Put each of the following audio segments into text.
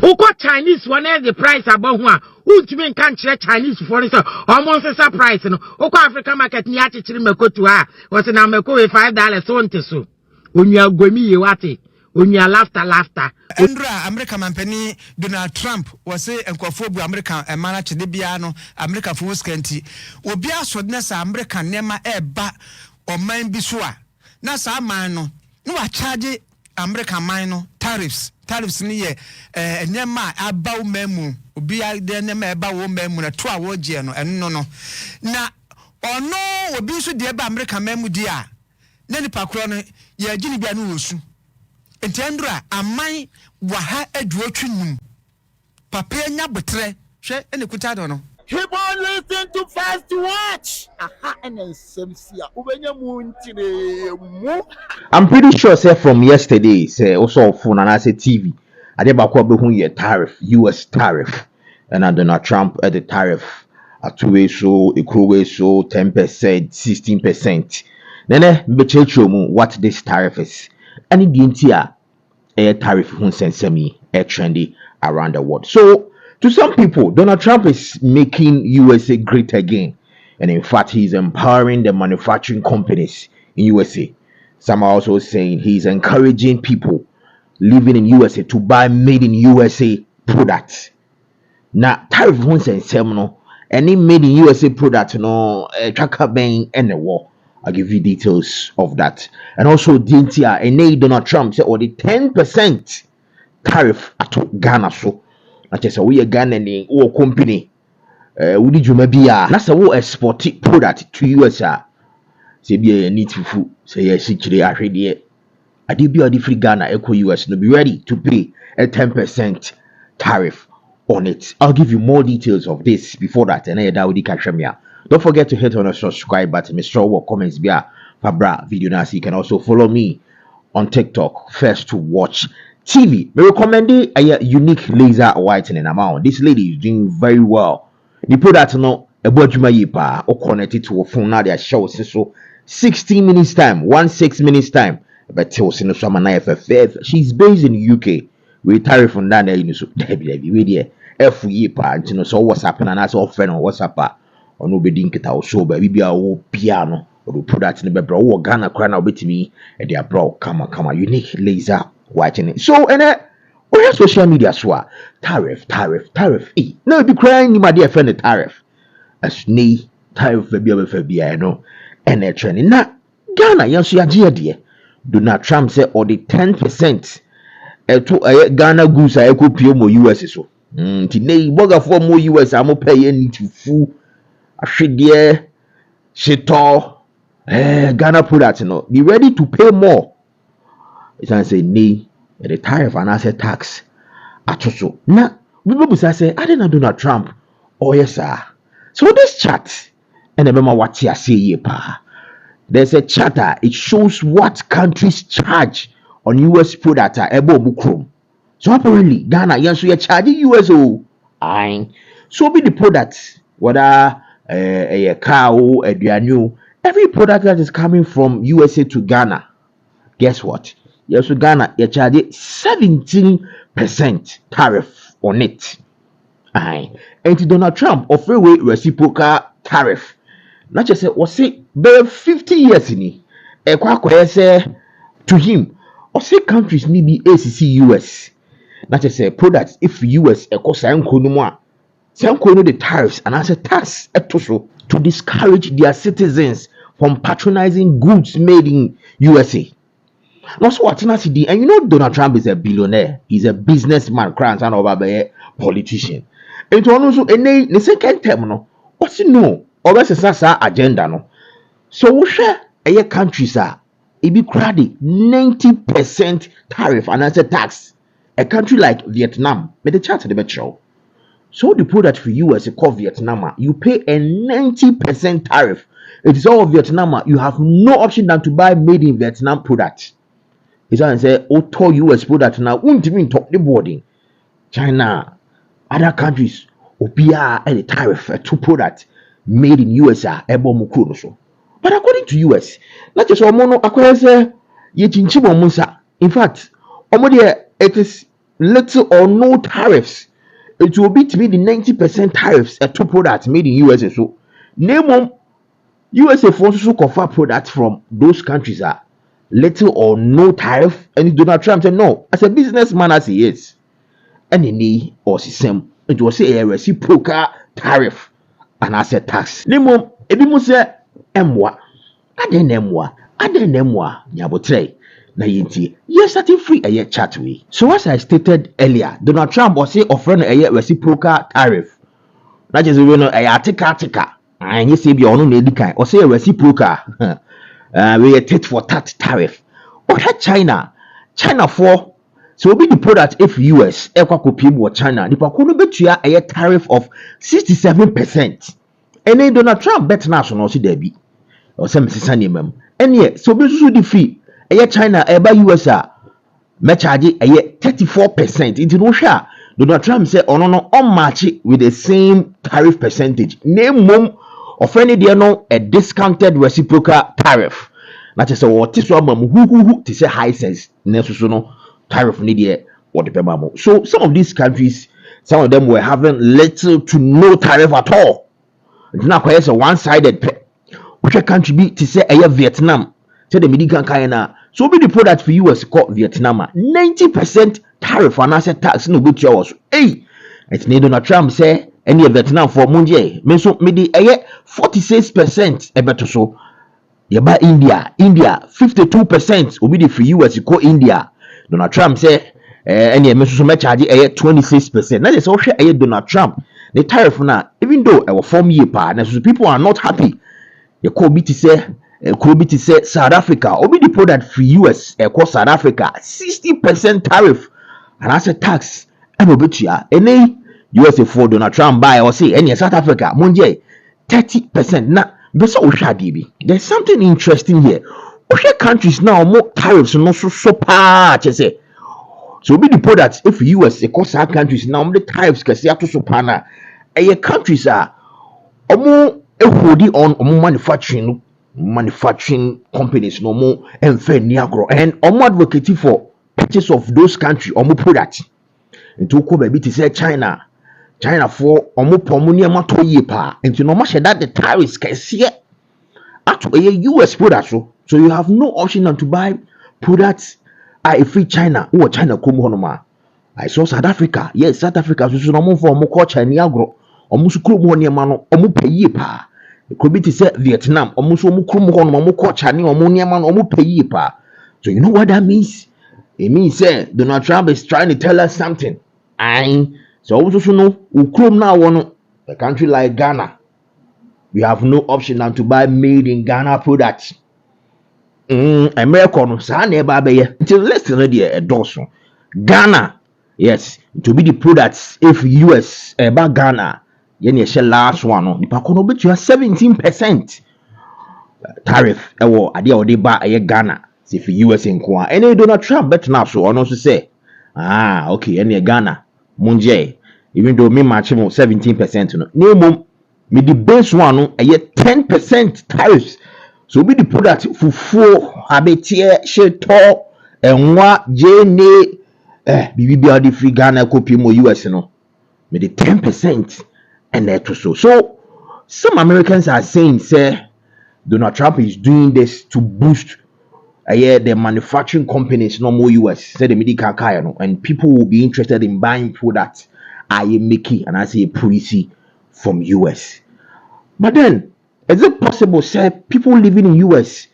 Uko Chinese one the price about one. Ultimate country Chinese for instance, almost a price. No, Uko African market ni ati chiri meko to her. Was na meko with $5 so nte so. Unya gwemi yewati. Unya laughter. Endra America mampeni Donald Trump was say enkwafo bu America emana chede bia no America fo skanti. Obi asodne sa America nema eba oman bi so a na sa man no wa charge America man no tariffs ni ye nema aba wo mamu obi ade nema eba wo mamu na to a wo je no eno no na ono obi so de eba America mamu di a na ni pakro no ye gini bia no wosu entendra amai waha eduotwunum papa nya botre hwe ene kuta do no keep on listening to Fast to Watch. Aha, and Semsia. I'm pretty sure, say from yesterday, say also phone and I say TV. I did back up tariff, US tariff, and Donald Trump at the tariff at 2 so, a crew so 10%, 16%. Then what this tariff is. And it didn't a tariff who sends me a trendy around the world. So to some people, Donald Trump is making USA great again. And in fact, he's empowering the manufacturing companies in USA. Some are also saying he's encouraging people living in USA to buy made in USA products. Now, tariff won't say seminal. Any made in USA product, tracker bang and the war. I'll give you details of that. And also, DNTR and Donald Trump said, or the 10% tariff at Ghana. So, not just a we a Ghanaian or company. We did you maybe that's a war export product to USA. Say be a need to food. Say yes, actually, I read it. I did be a different Ghana equal US. No, be ready to pay a 10% tariff on it. I'll give you more details of this before that. And that would catch me. Don't forget to hit on the subscribe button. Mr. What comments be a Fabra video now. So you can also follow me on TikTok. First to Watch TV. We recommend a unique laser whitening amount. This lady is doing very well. The product no a or connected to a phone now. They show so 16 minutes time, 16 minutes time. But till she's based in UK. We tariff on that you know so F you know so what's happening and that's all friend on WhatsApp or no bedin kita or so baby be a piano or product in the bro or Ghana crown out with me and they are bro come on unique laser whitening. So and where social media Schwar tariff no be crying my dear friend the tariff as knee tariff be no and a training na Ghana yes ya dear Donald Trump say or the 10% to Ghana goods I could pay more US so today boga for more US I'm pay any to fool I should dear shito Ghana product no be ready to pay more. It's an say nay the tariff and asset tax atoso na we people say I didn't Donald Trump oh yes sir. So this chat and remember what you say pa there's a charter. It shows what countries charge on US product ebo bukrom. So apparently Ghana yes we charge US so be the products whether a cow a new every product that is coming from USA to Ghana, guess what? Yes, so Ghana you charge 17% tariff on it. And Donald Trump offer way reciprocal tariff. Not just say was it 50 years in say to him or say countries need be ACC US. Not just say products if US cost the tariffs and as a tax to discourage their citizens from patronizing goods made in USA. Not so what and you know Donald Trump is a billionaire, he's a businessman, crowns and over a politician. And to also the second term no, what's no or that's a agenda no. So we share a countries it be crowded 90% tariff and as a tax. A country like Vietnam, made the chart the show. So the product for you as a call Vietnam, you pay a 90% tariff. It is all Vietnam. You have no option than to buy made in Vietnam product. It's and say, auto US product now won't even top the boarding. China, other countries, OPR and the tariff to product made in USA. But according to US, not just Omono acquires ye chinchibo musa. In fact, it is little or no tariffs. It will be to be the 90% tariffs a two products made in USA. So name USA forces to confer products from those countries are little or no tariff. And Donald Trump said no. As a businessman as he is, and any or system, it was a reciprocal tariff and as a tax. Name ebi mo say emwa. Adenemwa nyabotre. Na yinti yes starting free a chat way. So as I stated earlier, Donald Trump was say offering a reciprocal tariff. That is we know a artica and you say be ono na edikan or say a reciprocal we a tit for tat tariff. Or China for so be the product if US ekwa kopiem wo China nipa ko no betua a tariff of 67%. And then Donald Trump bet national see there be or some memem. And yet so be so the fee China by US me charge 34%. It no sure Donald Trump say no on match with the same tariff percentage. Name mum of any there no a discounted reciprocal tariff. That is what this one who to say high sense no tariff ni there or the pebamo. So some of these countries, some of them were having little to no tariff at all. It's not quite a one-sided which country be to say Vietnam. Say the medical kind so be the product for US called Vietnam 90% tariff and asset tax no good yours. Hey, it's Donald Trump say any Vietnam for Munje. Me so me the 46% a better so. You buy India 52% will be the for US call India. Donald Trump say any me so me charge 26%. That is also Donald Trump. The tariff now, even though our form year partners, so people are not happy. You could be to say South Africa, or be the product for US, across South Africa, 60% tariff, and as a tax, and obitia, any USA for Donald Trump buy or say any South Africa, Munje, 30%. Now, there's something interesting here. Other countries now more tariffs, not so part, you say. So be the product if US across our countries now the tariffs can see to sopana. Countries are more holding on manufacturing companies no more and fair niagro and more advocating for purchase of those countries or more products. And to come baby to say China for more pomonia mato yepa and to no much that the tariffs can see at a US product. So you have no option than to buy products. I free China or China come honoma. I saw South Africa. Yes, South Africa so no for more culture niagro or musuku money mano or mu pay pa. It could be to say Vietnam or musu mukrum honoma mu culture ni or money man or mu pay pa. So you know what that means? It means Donald Trump is trying to tell us something. And so also know ukrum now one a country like Ghana. We have no option than to buy made in Ghana products. America no sa na eba be until listen no dey edoso Ghana yes to be the products if US eba Ghana ye na share last one no nipa ko no betua 17% tariff ewo ade a ode ba Ghana say for US nko a any Donald Trump bet na so ono so say okay any Ghana munje even though me match mo 17% no name me the base one no 10% tariffs. So be the product fufu abetie sheto enwa jene bibi the free Ghana copy mo US no me the 10% and that so some Americans are saying say Donald Trump is doing this to boost the manufacturing companies no more US say the medical car no and people will be interested in buying products I make and I say policy from US. But then is it possible, say, people living in US,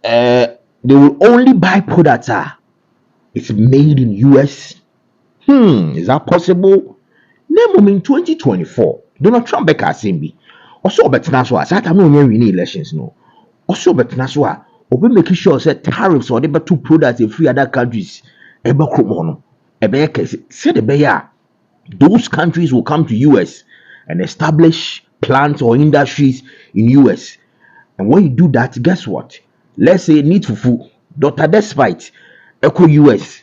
they will only buy products it's made in US? Is that possible? Name in 2024, Donald Trump back at Simbi. Also, but now, so I said, I'm not winning elections, no. Also, but now, so we'll be making sure that tariffs or the two products in free other countries, say the bear, those countries will come to US and establish plants or industries in US. And when you do that, guess what? Let's say need fufu, Dr. Despite Eco US,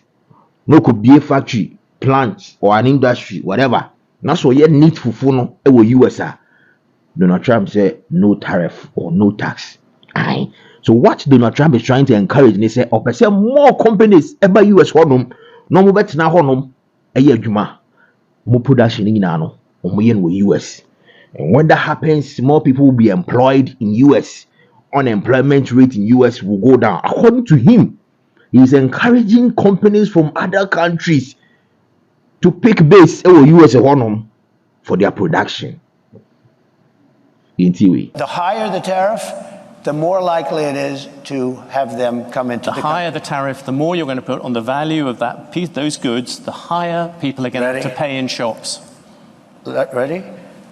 no could be a factory, plant or an industry, whatever. That's what you need fufu no ewo US. Donald Trump said no tariff or no tax. Aye. So what Donald Trump is trying to encourage, and he said, more companies ever US honum, no more better now honum, adwuma mo production ni nyina no omo ye no US. And when that happens, more people will be employed in US. Unemployment rate in US will go down. According to him, he is encouraging companies from other countries to pick base in US for their production. The higher the tariff, the more likely it is to have them come into the higher the tariff, the more you're going to put on the value of that piece, those goods, the higher people are going to have to pay in shops. Ready?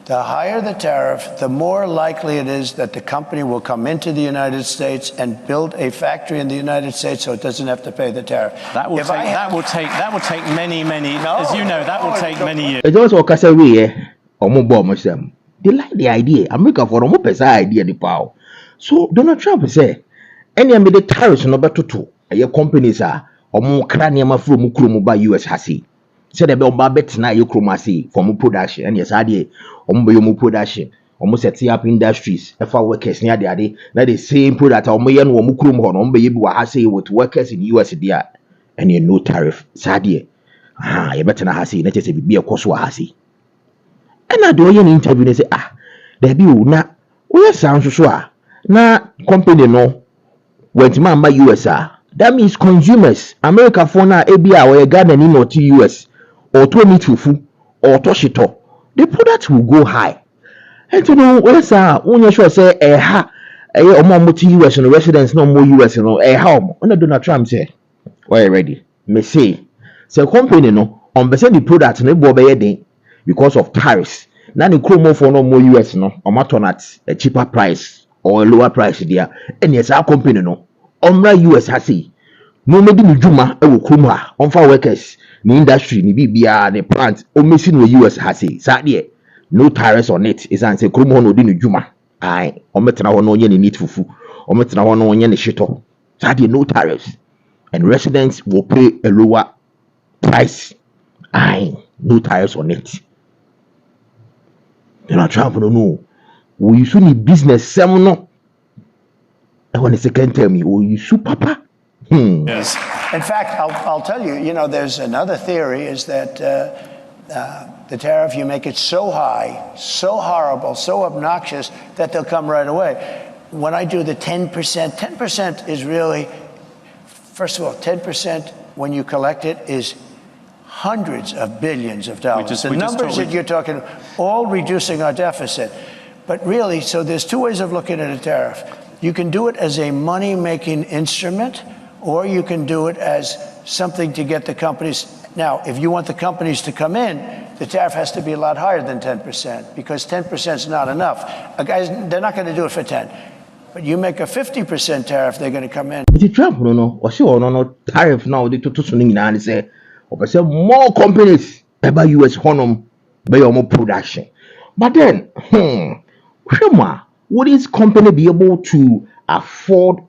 The higher the tariff, the more likely it is that the company will come into the United States and build a factory in the United States so it doesn't have to pay the tariff. That will take many, as you know, that will take many years. It's also they like the idea. America for them pesa idea the power. So Donald Trump say, any of the tariffs no better to your companies are omo kraniama from ukrumu by US hasi. Said the bell bet na your chromasi for more production and yes idea omo production omo setting up industries for workers near the the same product omo yen wo mukrum ho no be wa hasi with workers in US there and you no tariff sadie you better na hasi na chese bi ekoso hasi and I do an interview and say there be na we sound so na company no went man by US that means consumers America for na ebia or Ghana ni not US or to meet fufu or toshito the product will go high. And you know where's when you sure say omo US no residents no more US no how on Donald Trump say why ready me say company no on the product no bo be den because of tariffs. Now the chromo for no more US no on at a cheaper price or a lower price there. And yes, our company no omra US has say no maybe ni juma e wo krom ha on for workers ni industry ni bibia ni plant o machine no US has say sadie no tariffs on it is an say krom ho no di ni juma ai o metena ho no onye ni neat fufu o metena ho no onye ni shito sadie no tariffs and residents will pay a lower price ai no tariffs on it. Donald Trump no we use ni business sem no I want a second tell me we use papa. Yes. In fact, I'll tell you, you know, there's another theory is that the tariff, you make it so high, so horrible, so obnoxious that they'll come right away. When I do the 10%, 10% is really, first of all, 10% when you collect it is hundreds of billions of dollars. The numbers that you're talking, all reducing our deficit. But really, so there's two ways of looking at a tariff. You can do it as a money-making instrument, or you can do it as something to get the companies. Now, if you want the companies to come in, the tariff has to be a lot higher than 10%, because 10% is not enough. Guys, they're not going to do it for 10. But you make a 50% tariff, they're going to come in. It's Trump, no tariff now. They to say, more companies by US honum by more production. But then, would this company be able to afford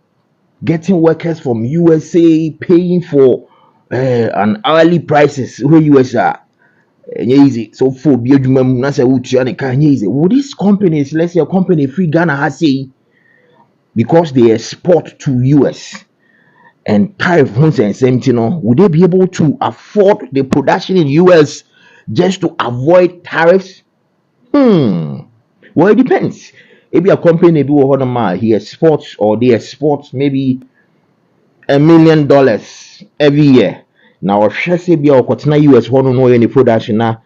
getting workers from USA, paying for an hourly prices where US are easy? So for be would these companies, let's say a company free Ghana has say because they export to US and tariff and same thing, would they be able to afford the production in US just to avoid tariffs? Well, it depends. Maybe a company he exports or they export maybe $1 million every year. Now, if she say be a US want to know any production now,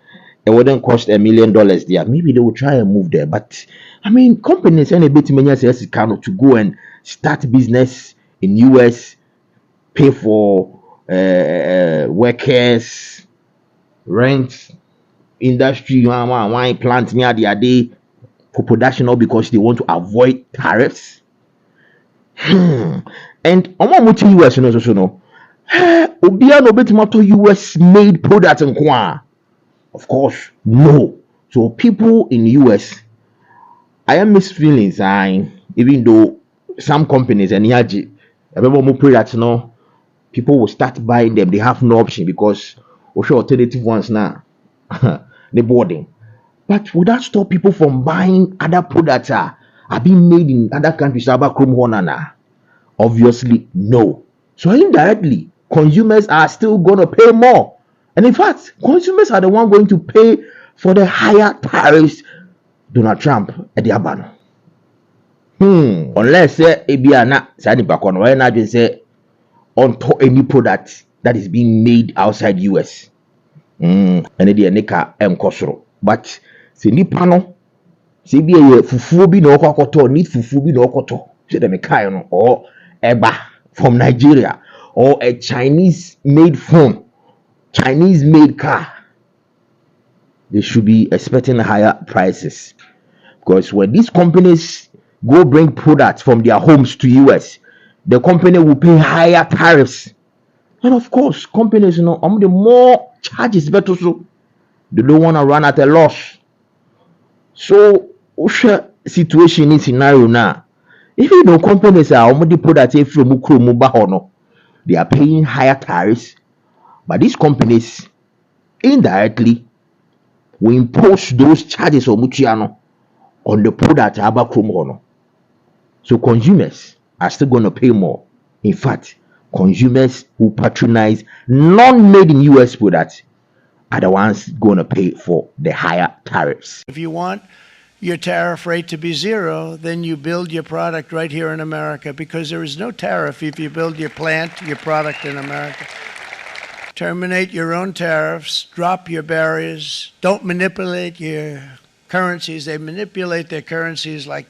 it wouldn't cost $1 million there. Maybe they will try and move there. But I mean, companies any bit many says to go and start business in US, pay for workers, rent, industry, wine plant near the day. For production, or because they want to avoid tariffs. And on US, no. Obia no bet matter US made products and kwa. Of course, no. So people in US, I am mixed feelings. Even though some companies and yaji, more products, no, people will start buying them. They have no option because alternative ones now, the boarding. But would that stop people from buying other products are being made in other countries? Obviously, no. So indirectly, consumers are still going to pay more. And in fact, consumers are the one going to pay for the higher tariffs Donald Trump at the abano. Unless Ebiana Sani Bakon, why not just say on to any product that is being made outside US. And the Nika Kosoro. But see Nipano, see be a fufubi no koto, need fufubi no koto, say the Mekano or Eba from Nigeria or a Chinese made phone, Chinese made car. They should be expecting higher prices. Because when these companies go bring products from their homes to US, the company will pay higher tariffs. And of course, companies, the more charges better, so they don't want to run at a loss. So, situation in scenario now. If companies are already products from Ukrumu, they are paying higher tariffs, but these companies indirectly will impose those charges on Muchiano on the product Abakrumono. So consumers are still going to pay more. In fact, consumers who patronize non-made in US products are the ones going to pay for the higher tariffs. If you want your tariff rate to be zero, then you build your product right here in America, because there is no tariff if you build your plant, your product in America. Terminate your own tariffs, drop your barriers, don't manipulate your currencies. They manipulate their currencies like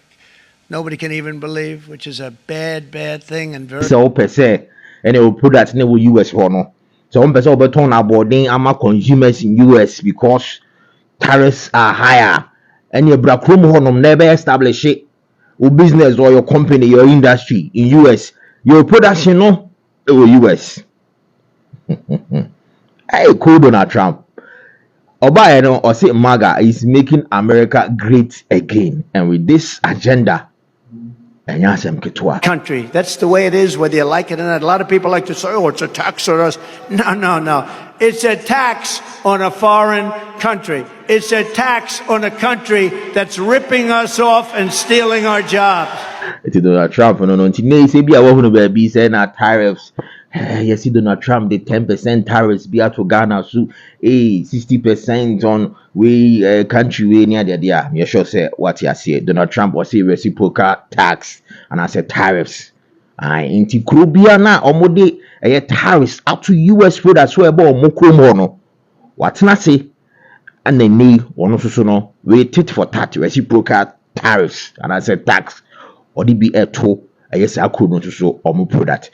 nobody can even believe, which is a bad, bad thing and very... So per se, and it will put that in the US for no. So one person will turn about consumers in US because tariffs are higher. And your black room never establish it. Your business or your company, your industry in US, your production no US. Hey, cool Donald Trump. Oba or say MAGA is making America great again, and with this agenda, country. That's the way it is, whether you like it or not. A lot of people like to say, "Oh, it's a tax on us." No. It's a tax on a foreign country. It's a tax on a country that's ripping us off and stealing our jobs. It's Donald Trump. No. Say be a woman be saying that tariffs. Yes, Donald Trump the 10% tariffs be out to Ghana, so 60% on we country we near there. You sure say what you say. Donald Trump was a reciprocal tax, and I said tariffs. Inti Krubia na omode tariffs out to US products so about mokromo no. What na say? And then ni one so no we tit for tat reciprocal tariffs, and I said tax. Or the be a to yes I could not so omo product.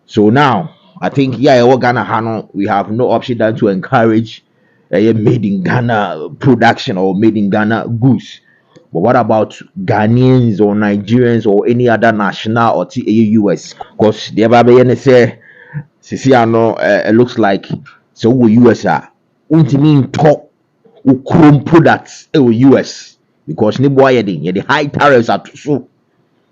So now, I think, Ghana, we have no option than to encourage made in Ghana production or made in Ghana goods. But what about Ghanaians or Nigerians or any other national or US? Because the other say, it looks like so US are mean talk Chrome products US because the high tariffs are so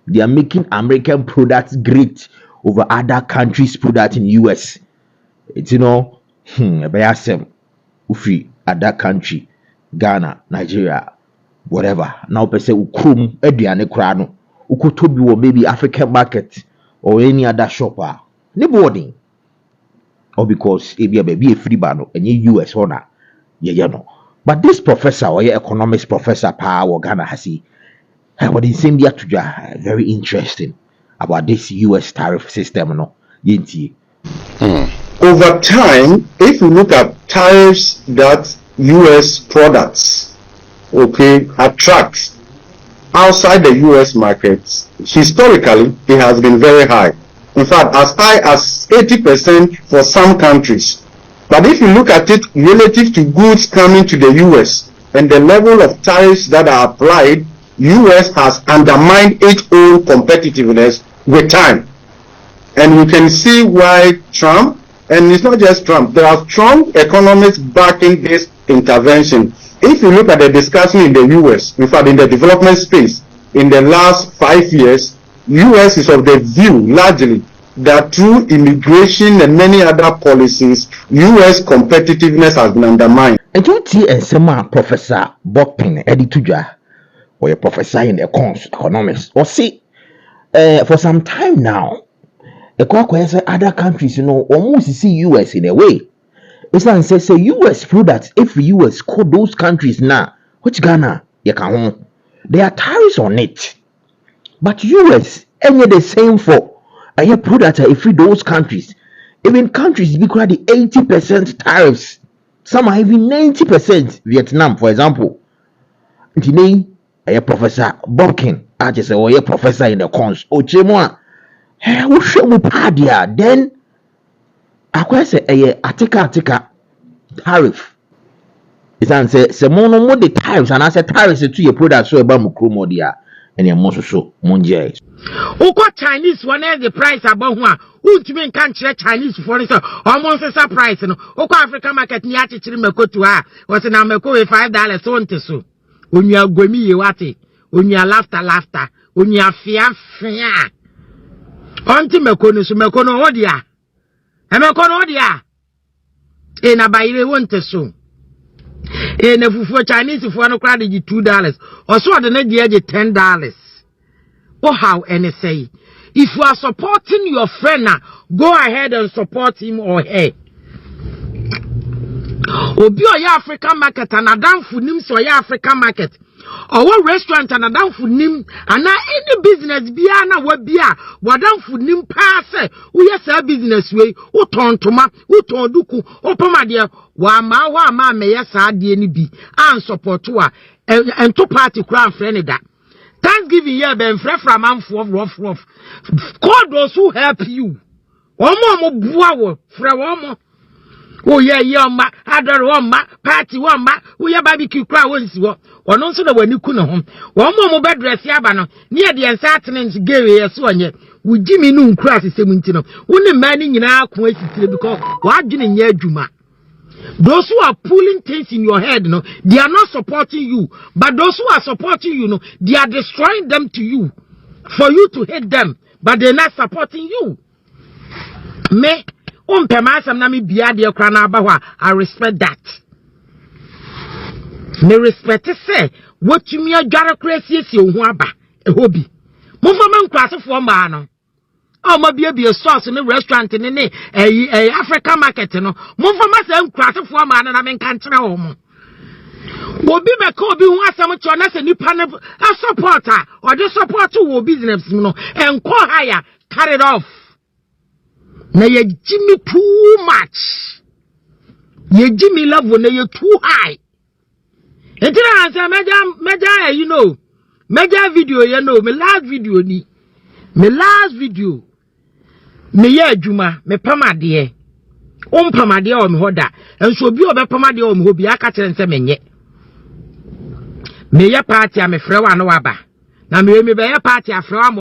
they are making American products great over other countries' product in US. It's ufi other country, Ghana, Nigeria, whatever. Now per se ukrum eduane kra no ukotobi or maybe African market or any other shopper. Nobody. Or because it be a baby a free bano and US honor. But this professor or your economics professor or Ghana has what he same year to very interesting about this US tariff system, no? Over time, if you look at tariffs that US products, attract outside the US markets, historically, it has been very high. In fact, as high as 80% for some countries. But if you look at it relative to goods coming to the US and the level of tariffs that are applied, US has undermined its own competitiveness with time. And we can see why Trump, and it's not just Trump, there are strong economists backing this intervention. If you look at the discussion in the US, in fact in the development space, in the last 5 years, US is of the view largely that through immigration and many other policies, US competitiveness has been undermined. And you see a Professor Bokpin Edituja, or a professor in economics, or see for some time now, other countries, almost see US in a way. It's an say US products if US call those countries now. Which Ghana you can there are tariffs on it. But US any the same for a product if those countries. Even countries be quite the 80% tariffs. Some are even 90%. Vietnam, for example. Today, a professor Bokin, I just say, a professor in the cons. Oh, Chemwa, who show me padia? Then I quite say a atika tariff. It's an say, Semono more the tariffs, and I said tariffs to your product so about Mukromodia and your most so Monjay. Oko Chinese one the price about one. Who to mean can't Chinese for this almost a price. No, Oko African market niachi meko to her was an ameko $5 so on to so. When you are gomi wati, when you are laughter, when you are fear. Auntie Mekono so Mekono odia. A Mekono odia. In a baile want to so. In a for Chinese for no credit $2. Or so the net $10. Oh, how and say, if you are supporting your friend now, go ahead and support him or her. Obi or African market and a down for nim so African market. Or what restaurant and a down for nim and now any business biana what bia what down for nim pass we yes a business way who turn to ma who turn duku open my dear wa ma me yes ni bi and support to and to party crown friend that. Thanksgiving year ben from man for rough. Call those who help you. Omo buawo fra omo. Oh yeah ma adore ma party ma we ya barbecue crowd wonsi wo. Ono nso na wani ku no ho. Omo mo bedress aba no. Ne de entertainment game yeso onye. Wo gimi nu nkura asesem nti no. Wo ne man ni nyina ko asitire because wa adwene nya adwuma. Those who are pulling things in your head, no, they are not supporting you. But those who are supporting you, no, they are destroying them to you. For you to hate them. But they're not supporting you. Me, I respect that. Me respect say, what you mean, crazy is your hobby. Movement class for man. Oh, my baby, a sauce in a restaurant in a African market, no. Move for myself, class of woman, and I'm in country home. Will be my Kobe who has so much on us a new panel, a supporter, or the support to business, you know, and call higher, cut it off. Now you Jimmy too much. You Jimmy love when you're too high. And then I say, Major, you know, Major video, you know, my last video, my last video. Me ye juma me pamade pamade o me hoda enso bi obe pamade o me hobi aka kire nse menye me ye party a me frewa no aba na me be ye party a frewa